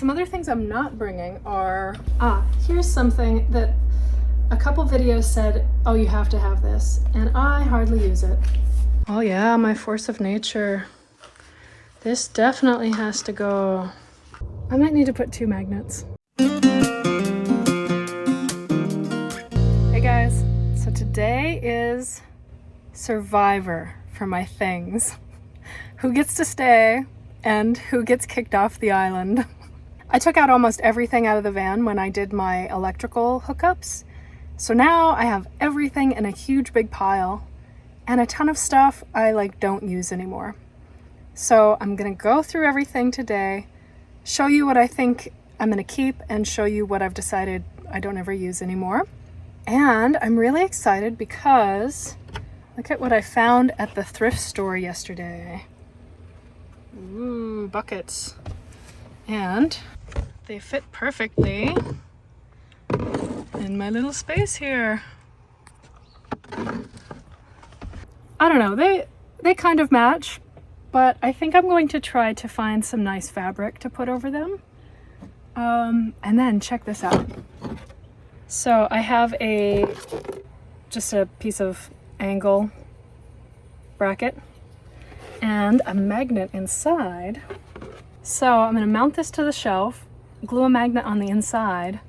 Some other things I'm not bringing are, here's something that a couple videos said, oh, you have to have this, and I hardly use it. Oh yeah, my force of nature. This definitely has to go. I might need to put 2 magnets. Hey guys, so today is Survivor for my things. Who gets to stay and who gets kicked off the island. I took out almost everything out of the van when I did my electrical hookups. So now I have everything in a huge big pile and a ton of stuff I don't use anymore. So I'm gonna go through everything today, show you what I think I'm gonna keep and show you what I've decided I don't ever use anymore. And I'm really excited because look at what I found at the thrift store yesterday. Ooh, buckets. And they fit perfectly in my little space here. I don't know, they kind of match, but I think I'm going to try to find some nice fabric to put over them. And then check this out. So I have just a piece of angle bracket and a magnet inside. So I'm going to mount this to the shelf, glue a magnet on the inside,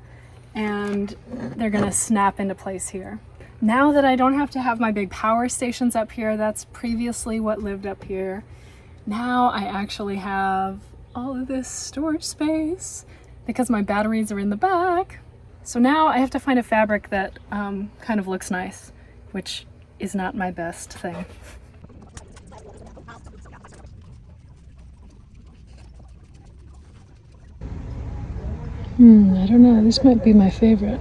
and they're going to snap into place here. Now that I don't have to have my big power stations up here, that's previously what lived up here. Now I actually have all of this storage space because my batteries are in the back. So now I have to find a fabric that kind of looks nice, which is not my best thing. I don't know, this might be my favorite.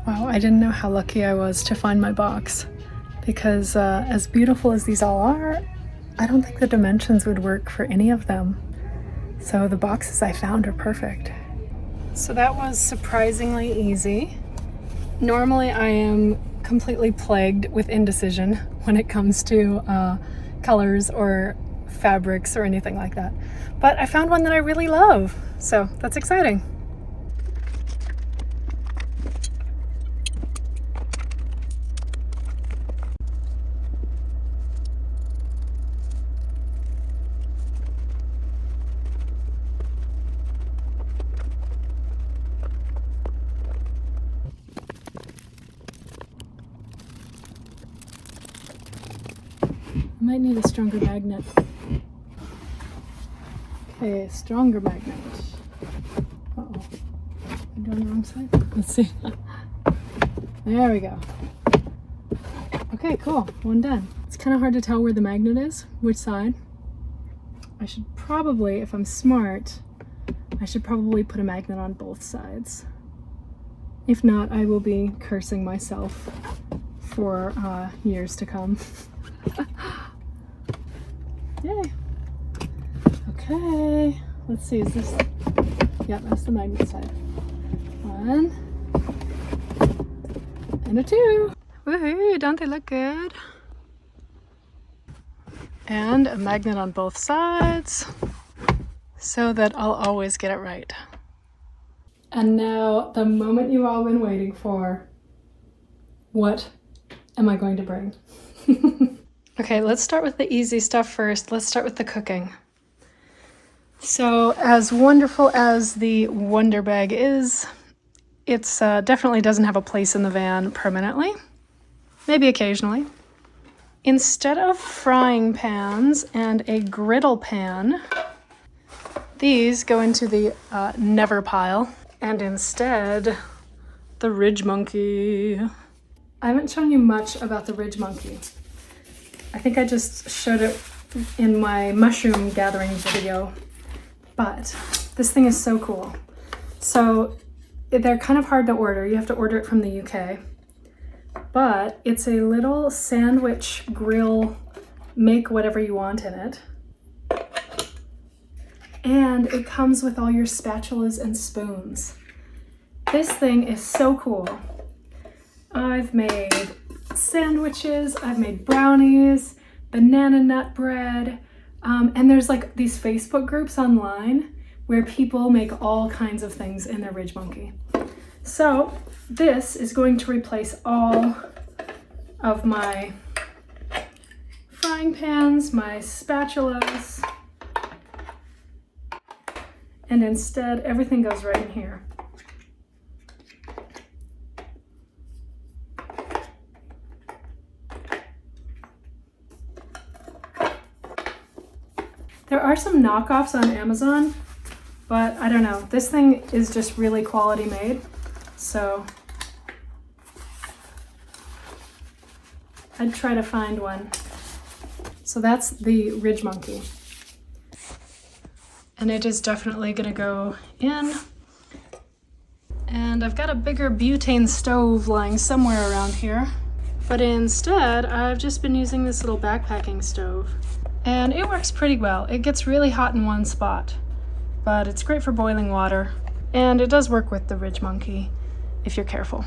Wow, I didn't know how lucky I was to find my box because as beautiful as these all are, I don't think the dimensions would work for any of them. So the boxes I found are perfect. So that was surprisingly easy. Normally I am completely plagued with indecision when it comes to colors or fabrics or anything like that. But I found one that I really love, so that's exciting. I might need a stronger magnet. Okay, stronger magnet. Uh-oh. I'm doing the wrong side? Let's see. There we go. Okay, cool. One done. It's kind of hard to tell where the magnet is, which side. I should probably, if I'm smart, I should probably put a magnet on both sides. If not, I will be cursing myself for years to come. Yay. Okay, let's see, is this, yeah, that's the magnet side. 1 and a 2. Woohoo, don't they look good? And a magnet on both sides so that I'll always get it right. And now the moment you've all been waiting for. What am I going to bring? Okay, let's start with the easy stuff first. Let's start with the cooking. So as wonderful as the Wonder Bag is, it's definitely doesn't have a place in the van permanently, maybe occasionally. Instead of frying pans and a griddle pan, these go into the never pile, and instead the Ridge Monkey. I haven't shown you much about the Ridge Monkey. I think I just showed it in my mushroom gathering video, but this thing is so cool. So they're kind of hard to order. You have to order it from the UK, but it's a little sandwich grill, make whatever you want in it. And it comes with all your spatulas and spoons. This thing is so cool. I've made sandwiches, I've made brownies, banana nut bread, and there's like these Facebook groups online where people make all kinds of things in their Ridge Monkey. So this is going to replace all of my frying pans, my spatulas, and instead everything goes right in here. There are some knockoffs on Amazon, but I don't know. This thing is just really quality made, so I'd try to find one. So that's the Ridge Monkey. And it is definitely gonna go in. And I've got a bigger butane stove lying somewhere around here, but instead I've just been using this little backpacking stove. And it works pretty well. It gets really hot in one spot, but it's great for boiling water. And it does work with the Ridge Monkey if you're careful.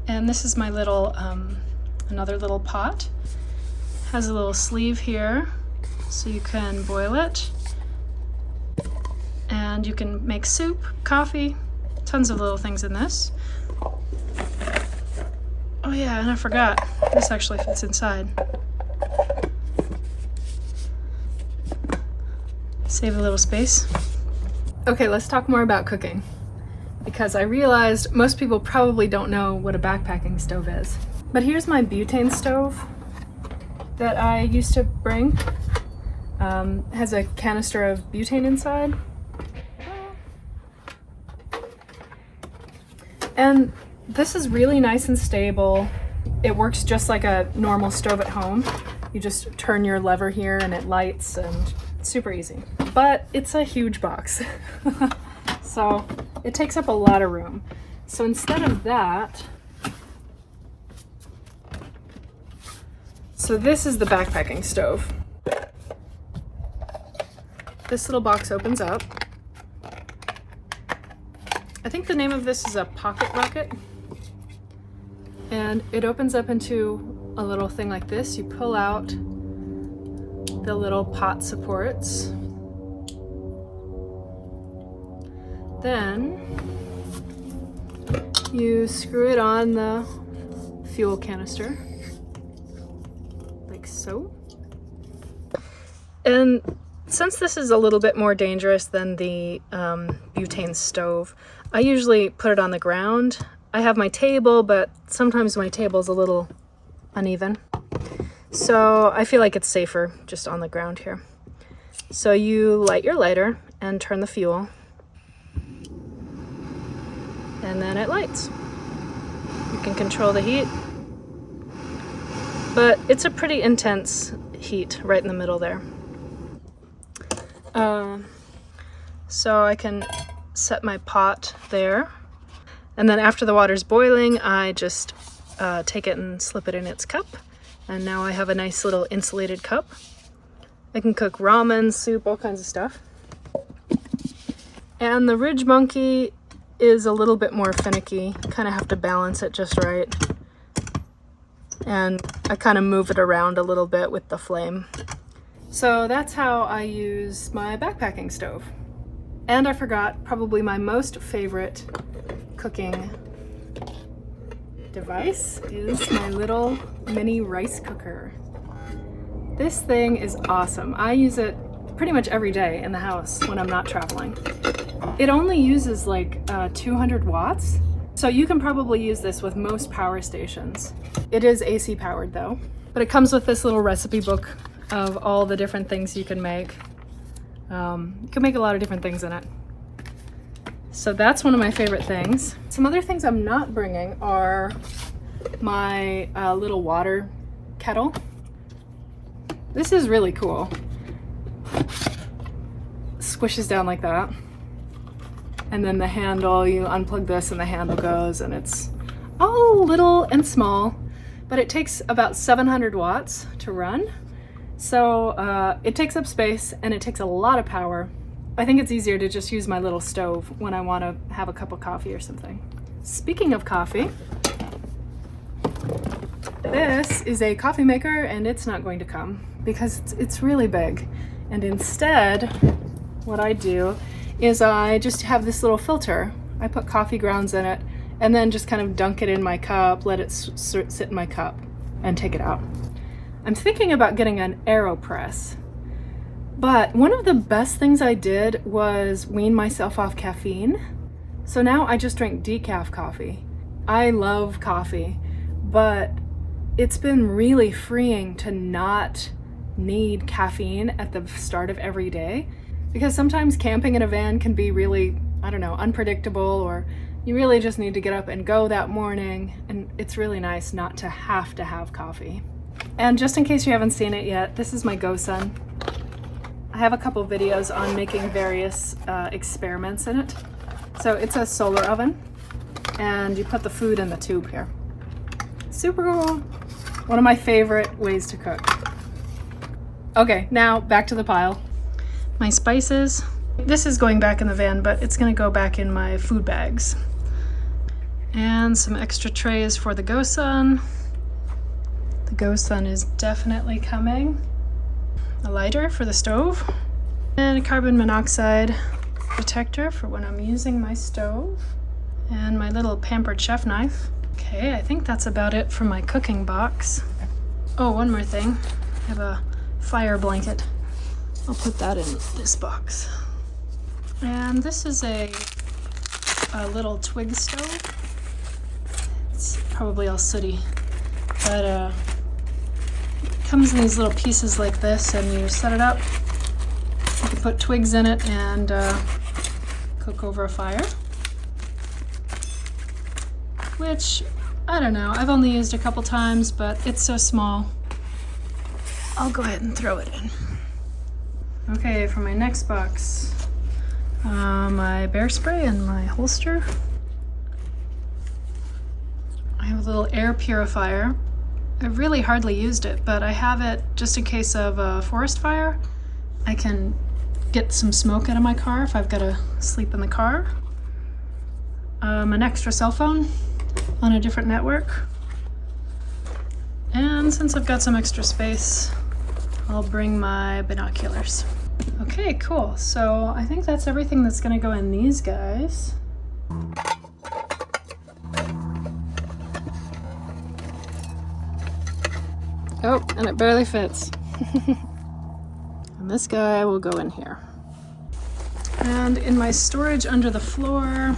And this is my little, another little pot. Has a little sleeve here so you can boil it. And you can make soup, coffee, tons of little things in this. Oh yeah, and I forgot, this actually fits inside. Save a little space. Okay, let's talk more about cooking, because I realized most people probably don't know what a backpacking stove is. But here's my butane stove that I used to bring. Has a canister of butane inside. And this is really nice and stable. It works just like a normal stove at home. You just turn your lever here and it lights, and it's super easy. But it's a huge box. So it takes up a lot of room. So instead of that, so this is the backpacking stove. This little box opens up. I think the name of this is a pocket rocket. And it opens up into a little thing like this. You pull out the little pot supports. Then you screw it on the fuel canister, like so. And since this is a little bit more dangerous than the butane stove, I usually put it on the ground. I have my table, but sometimes my table's a little uneven. So I feel like it's safer just on the ground here. So you light your lighter and turn the fuel. And then it lights. You can control the heat. But it's a pretty intense heat right in the middle there. So I can set my pot there. And then after the water's boiling, I just take it and slip it in its cup. And now I have a nice little insulated cup. I can cook ramen, soup, all kinds of stuff. And the Ridge Monkey is a little bit more finicky. Kind of have to balance it just right. And I kind of move it around a little bit with the flame. So that's how I use my backpacking stove. And I forgot, probably my most favorite cooking device is my little mini rice cooker. This thing is awesome. I use it pretty much every day in the house when I'm not traveling. It only uses like 200 watts, so you can probably use this with most power stations. It is AC powered though, but it comes with this little recipe book of all the different things you can make. You can make a lot of different things in it. So that's one of my favorite things. Some other things I'm not bringing are my little water kettle. This is really cool. Squishes down like that. And then the handle, you unplug this and the handle goes, and it's all little and small, but it takes about 700 watts to run. So it takes up space and it takes a lot of power. I think it's easier to just use my little stove when I want to have a cup of coffee or something. Speaking of coffee, This is a coffee maker and it's not going to come because it's really big. And instead, what I do is I just have this little filter. I put coffee grounds in it and then just kind of dunk it in my cup, let it sit in my cup and take it out. I'm thinking about getting an AeroPress, but one of the best things I did was wean myself off caffeine. So now I just drink decaf coffee. I love coffee, but it's been really freeing to not need caffeine at the start of every day, because sometimes camping in a van can be really, I don't know, unpredictable, or you really just need to get up and go that morning, and it's really nice not to have coffee. And just in case you haven't seen it yet, this is my GoSun. I have a couple videos on making various experiments in it. So it's a solar oven, and you put the food in the tube here. Super cool. One of my favorite ways to cook. Okay, now back to the pile. My spices. This is going back in the van, but it's gonna go back in my food bags. And some extra trays for the GoSun. The GoSun is definitely coming. A lighter for the stove. And a carbon monoxide protector for when I'm using my stove. And my little Pampered Chef knife. Okay, I think that's about it for my cooking box. Oh, one more thing. I have a fire blanket. I'll put that in this box. And this is a little twig stove. It's probably all sooty, but it comes in these little pieces like this, and you set it up. You can put twigs in it and cook over a fire, which, I don't know, I've only used a couple times, but it's so small. I'll go ahead and throw it in. Okay, for my next box, my bear spray and my holster. I have a little air purifier. I've really hardly used it, but I have it just in case of a forest fire. I can get some smoke out of my car if I've got to sleep in the car. An extra cell phone on a different network. And since I've got some extra space, I'll bring my binoculars. Okay, cool. So I think that's everything that's gonna go in these guys. Oh, and it barely fits. And this guy will go in here. And in my storage under the floor,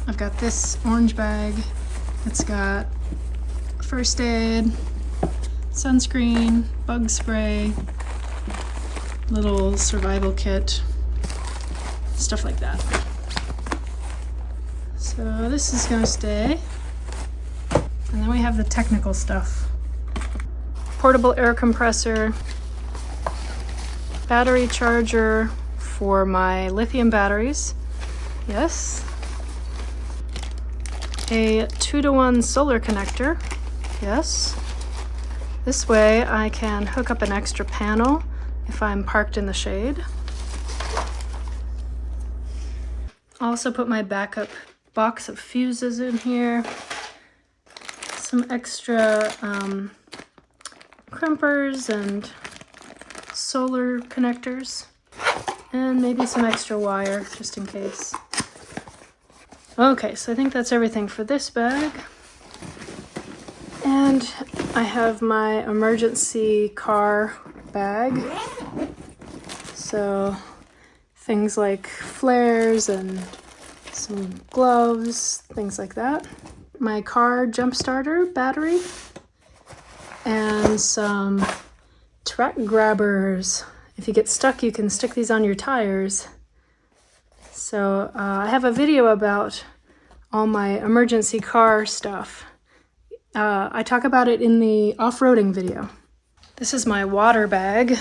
I've got this orange bag. It's got first aid, sunscreen, bug spray, little survival kit, stuff like that. So this is gonna stay. And then we have the technical stuff. Portable air compressor, battery charger for my lithium batteries. Yes. A 2-to-1 solar connector. Yes. This way I can hook up an extra panel if I'm parked in the shade. I'll also put my backup box of fuses in here. Some extra crimpers and solar connectors. And maybe some extra wire just in case. Okay, so I think that's everything for this bag. And I have my emergency car bag. So things like flares and some gloves, things like that. My car jump starter battery and some track grabbers. If you get stuck, you can stick these on your tires. So I have a video about all my emergency car stuff. I talk about it in the off-roading video. This is my water bag.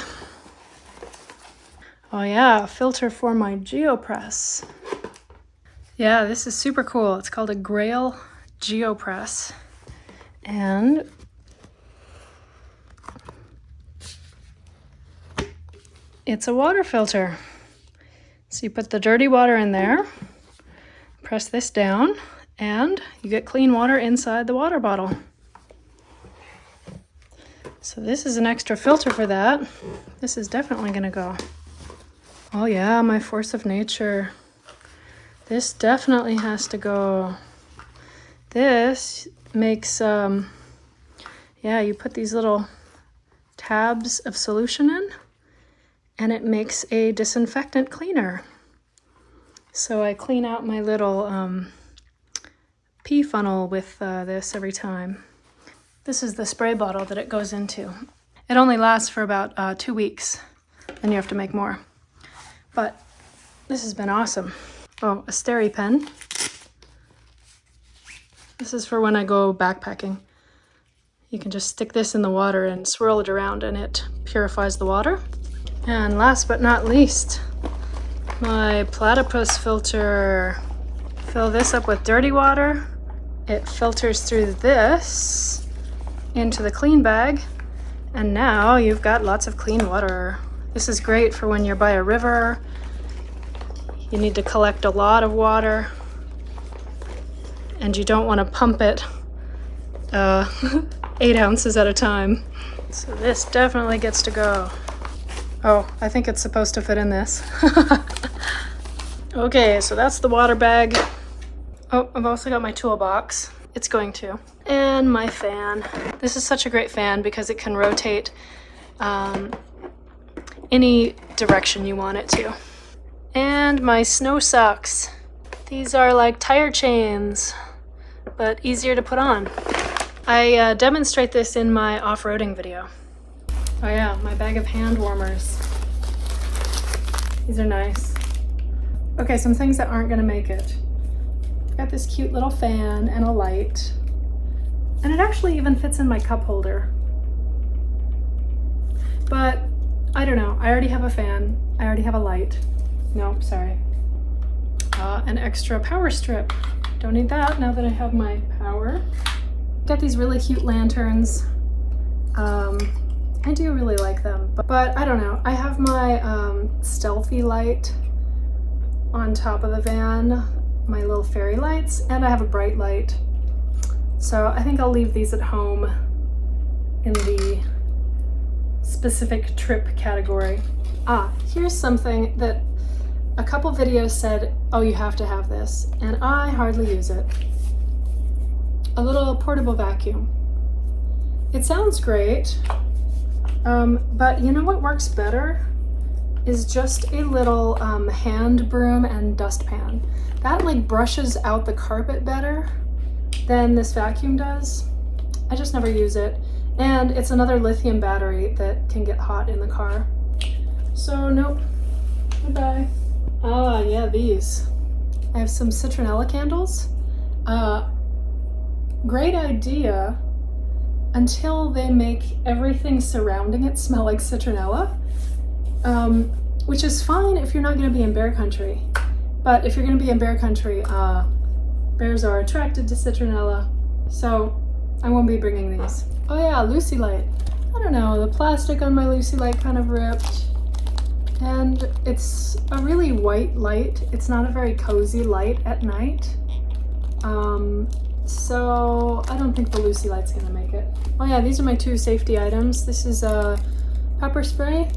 Oh yeah, a filter for my GeoPress. Yeah, this is super cool. It's called a Grail GeoPress. And it's a water filter. So you put the dirty water in there, press this down, and you get clean water inside the water bottle. So this is an extra filter for that. This is definitely gonna go. Oh yeah, my force of nature. This definitely has to go. This makes, yeah, you put these little tabs of solution in and it makes a disinfectant cleaner. So I clean out my little pee funnel with this every time. This is the spray bottle that it goes into. It only lasts for about 2 weeks, then you have to make more. But this has been awesome. Oh, a Steri pen. This is for when I go backpacking. You can just stick this in the water and swirl it around and it purifies the water. And last but not least, my platypus filter. Fill this up with dirty water. It filters through this into the clean bag, and now you've got lots of clean water. This is great for when you're by a river. You need to collect a lot of water and you don't want to pump it 8 ounces at a time. So this definitely gets to go. Oh, I think it's supposed to fit in this. Okay, so that's the water bag. Oh, I've also got my toolbox. It's going to. And my fan. This is such a great fan because it can rotate any direction you want it to. And my snow socks. These are like tire chains, but easier to put on. I demonstrate this in my off-roading video. Oh yeah, my bag of hand warmers. These are nice. Okay, some things that aren't gonna make it. Got this cute little fan and a light. And it actually even fits in my cup holder. But I don't know, I already have a fan. I already have a light. No, sorry. An extra power strip. Don't need that now that I have my power. Got these really cute lanterns. I do really like them, but I don't know. I have my stealthy light on top of the van, my little fairy lights, and I have a bright light. So I think I'll leave these at home in the specific trip category. Here's something that a couple videos said, oh, you have to have this, and I hardly use it. A little portable vacuum. It sounds great, but you know what works better? Is just a little hand broom and dustpan. That like brushes out the carpet better than this vacuum does. I just never use it. And it's another lithium battery that can get hot in the car. So nope, bye-bye. Yeah, these. I have some citronella candles. Great idea until they make everything surrounding it smell like citronella. Which is fine if you're not going to be in bear country. But if you're going to be in bear country, bears are attracted to citronella. So I won't be bringing these. Oh yeah, Lucy light. I don't know, the plastic on my Lucy light kind of ripped. And it's a really white light. It's not a very cozy light at night. So I don't think the Lucy light's gonna make it. Oh yeah, these are my 2 safety items. This is a pepper spray,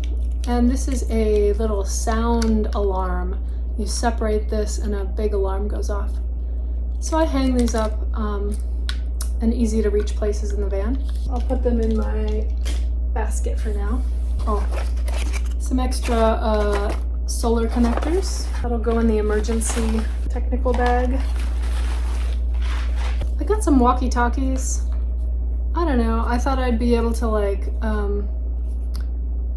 and this is a little sound alarm. You separate this and a big alarm goes off. So I hang these up in easy to reach places in the van. I'll put them in my basket for now. Oh, some extra solar connectors. That'll go in the emergency technical bag. I got some walkie-talkies. I don't know, I thought I'd be able to like,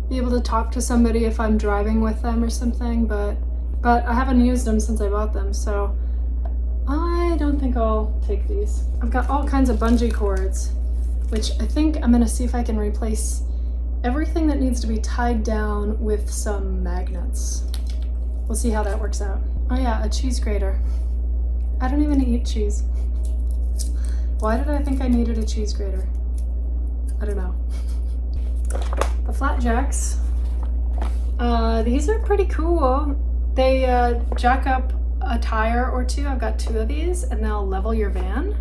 be able to talk to somebody if I'm driving with them or something, but I haven't used them since I bought them, so I don't think I'll take these. I've got all kinds of bungee cords, which I think I'm gonna see if I can replace everything that needs to be tied down with some magnets. We'll see how that works out. Oh yeah, a cheese grater. I don't even eat cheese. Why did I think I needed a cheese grater? I don't know. The flat jacks. These are pretty cool. They jack up a tire or 2. I've got 2 of these, and they'll level your van.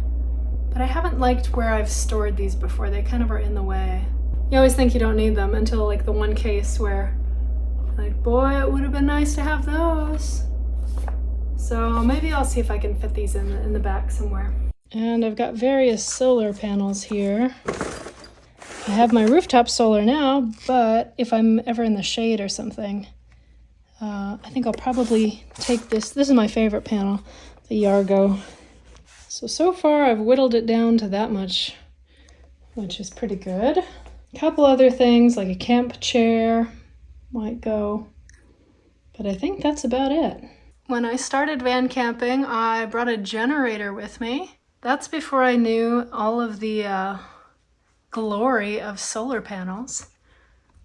But I haven't liked where I've stored these before. They kind of are in the way. You always think you don't need them until like the one case where, like, boy, it would have been nice to have those. So maybe I'll see if I can fit these in the back somewhere. And I've got various solar panels here. I have my rooftop solar now, but if I'm ever in the shade or something, I think I'll probably take this. This is my favorite panel, the Yargo. So far I've whittled it down to that much, which is pretty good. A couple other things like a camp chair might go, but I think that's about it. When I started van camping, I brought a generator with me. That's before I knew all of the glory of solar panels.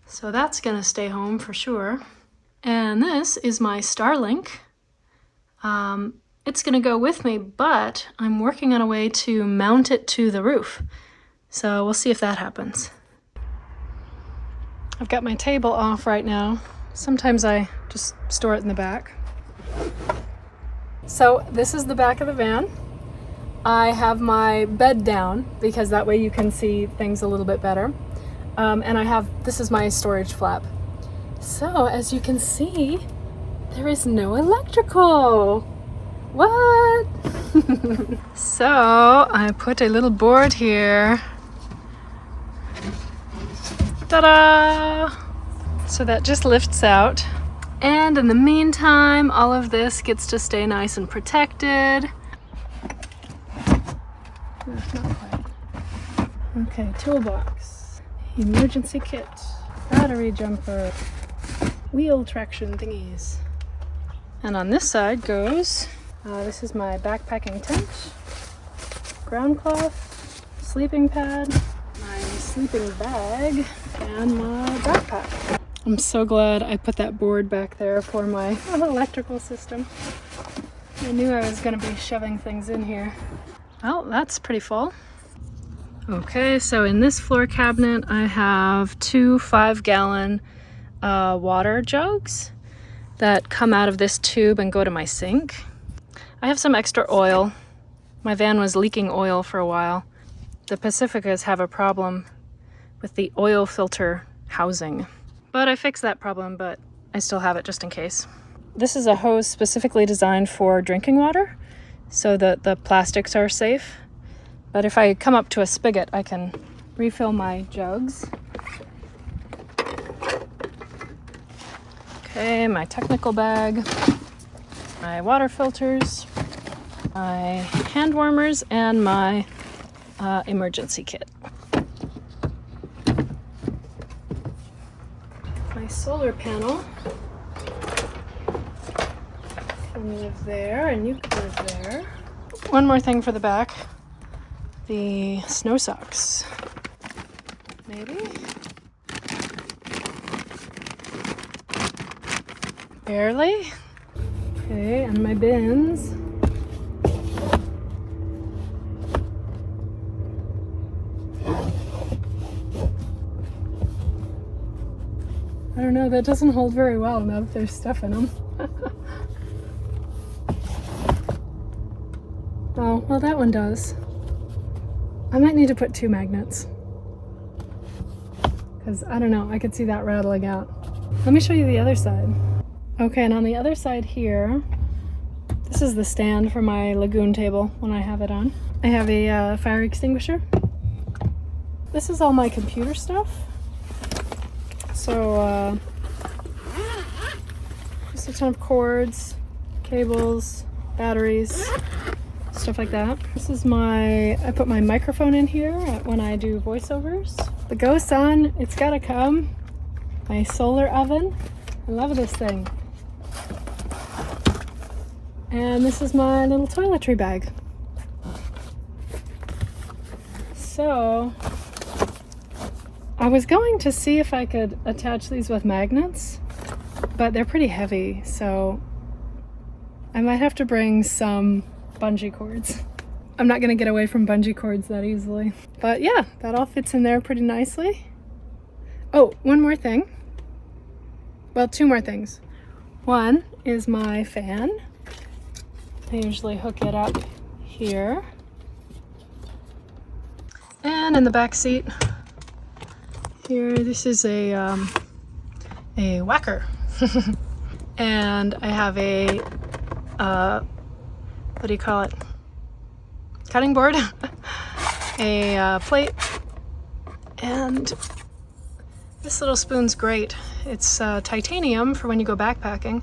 So that's gonna stay home for sure. And this is my Starlink. It's gonna go with me, but I'm working on a way to mount it to the roof. So we'll see if that happens. I've got my table off right now. Sometimes I just store it in the back. So this is the back of the van. I have my bed down because that way you can see things a little bit better. And this is my storage flap. So as you can see, there is no electrical. What? So I put a little board here. Ta-da! So that just lifts out. And in the meantime, all of this gets to stay nice and protected. Not quite. Okay, toolbox, emergency kit, battery jumper, wheel traction thingies. And on this side goes, this is my backpacking tent, ground cloth, sleeping pad, my sleeping bag, and my backpack. I'm so glad I put that board back there for my electrical system. I knew I was going to be shoving things in here. Well, that's pretty full. Okay, so in this floor cabinet, I have two 5-gallon water jugs that come out of this tube and go to my sink. I have some extra oil. My van was leaking oil for a while. The Pacificas have a problem with the oil filter housing. But I fixed that problem, but I still have it just in case. This is a hose specifically designed for drinking water, so that the plastics are safe. But if I come up to a spigot, I can refill my jugs. Okay, my technical bag, my water filters, my hand warmers, and my emergency kit. My solar panel can live there, and you can live there. One more thing for the back, the snow socks, maybe? Barely. Okay, and my bins. I don't know, that doesn't hold very well now that there's stuff in them. Oh, well that one does. I might need to put 2 magnets. Because, I don't know, I could see that rattling out. Let me show you the other side. Okay, and on the other side here, this is the stand for my lagoon table when I have it on. I have a fire extinguisher. This is all my computer stuff. So, just a ton of cords, cables, batteries, stuff like that. This is I put my microphone in here when I do voiceovers. The Ghost's on, it's gotta come. My solar oven, I love this thing. And this is my little toiletry bag. So, I was going to see if I could attach these with magnets, but they're pretty heavy, so I might have to bring some bungee cords. I'm not gonna get away from bungee cords that easily. But yeah, that all fits in there pretty nicely. Oh, one more thing. Well, 2 more things. One is my fan. I usually hook it up here. And in the back seat Here, this is a whacker. And I have a, what do you call it? Cutting board, a plate, and this little spoon's great. It's titanium for when you go backpacking,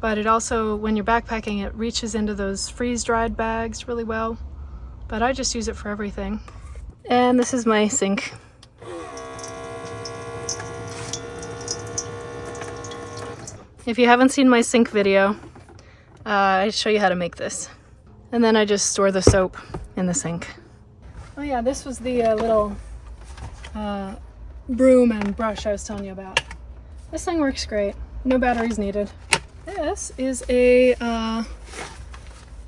but it also, when you're backpacking, it reaches into those freeze-dried bags really well, but I just use it for everything. And this is my sink. If you haven't seen my sink video, I show you how to make this. And then I just store the soap in the sink. Oh yeah, this was the little broom and brush I was telling you about. This thing works great. No batteries needed. This is a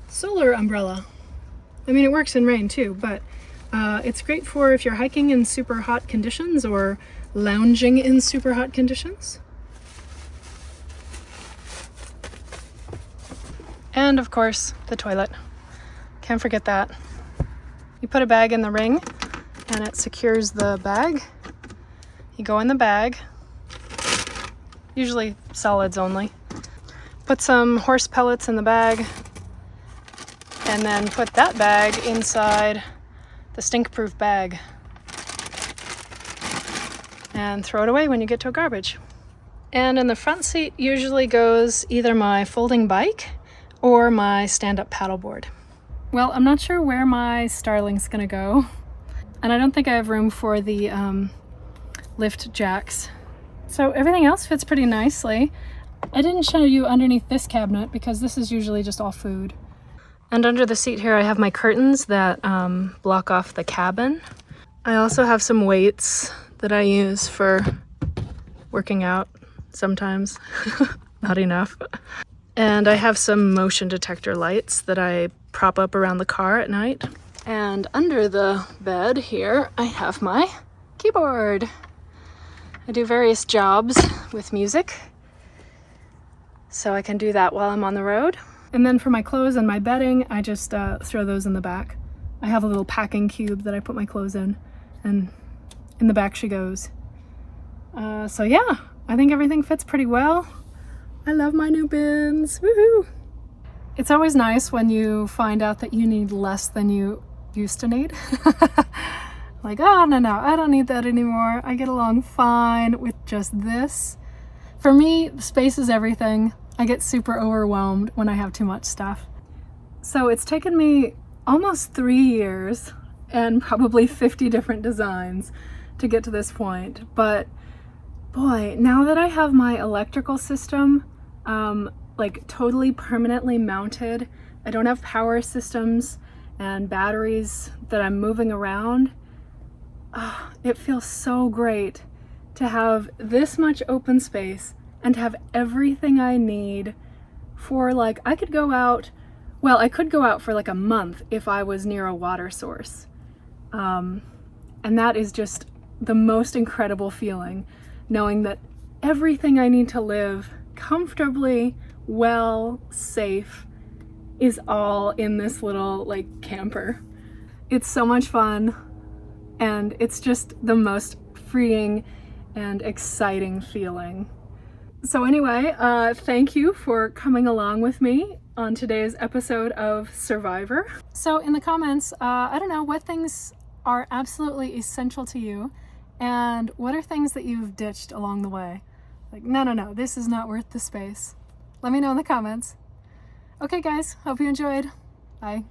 solar umbrella. I mean, it works in rain too, but it's great for if you're hiking in super hot conditions or lounging in super hot conditions. And of course, the toilet. Can't forget that. You put a bag in the ring and it secures the bag. You go in the bag, usually solids only. Put some horse pellets in the bag and then put that bag inside the stink-proof bag and throw it away when you get to a garbage. And in the front seat usually goes either my folding bike or my stand-up paddleboard. Well, I'm not sure where my Starlink's gonna go, and I don't think I have room for the lift jacks. So everything else fits pretty nicely. I didn't show you underneath this cabinet because this is usually just all food. And under the seat here I have my curtains that block off the cabin. I also have some weights that I use for working out sometimes. Not enough. And I have some motion detector lights that I prop up around the car at night. And under the bed here, I have my keyboard. I do various jobs with music, so I can do that while I'm on the road. And then for my clothes and my bedding, I just throw those in the back. I have a little packing cube that I put my clothes in, and in the back she goes. So yeah, I think everything fits pretty well. I love my new bins, woohoo! It's always nice when you find out that you need less than you used to need. Like, oh no, I don't need that anymore. I get along fine with just this. For me, space is everything. I get super overwhelmed when I have too much stuff. So it's taken me almost 3 years and probably 50 different designs to get to this point. But boy, now that I have my electrical system like totally permanently mounted, I don't have power systems and batteries that I'm moving around. It feels so great to have this much open space and have everything I need for, like, I could go out, well, I could go out for like a month if I was near a water source. And that is just the most incredible feeling, knowing that everything I need to live comfortably, well, safe, is all in this little like camper. It's so much fun, and it's just the most freeing and exciting feeling. So anyway, thank you for coming along with me on today's episode of Survivor. So in the comments, I don't know, what things are absolutely essential to you, and what are things that you've ditched along the way? Like, no, this is not worth the space. Let me know in the comments. Okay guys, hope you enjoyed. Bye.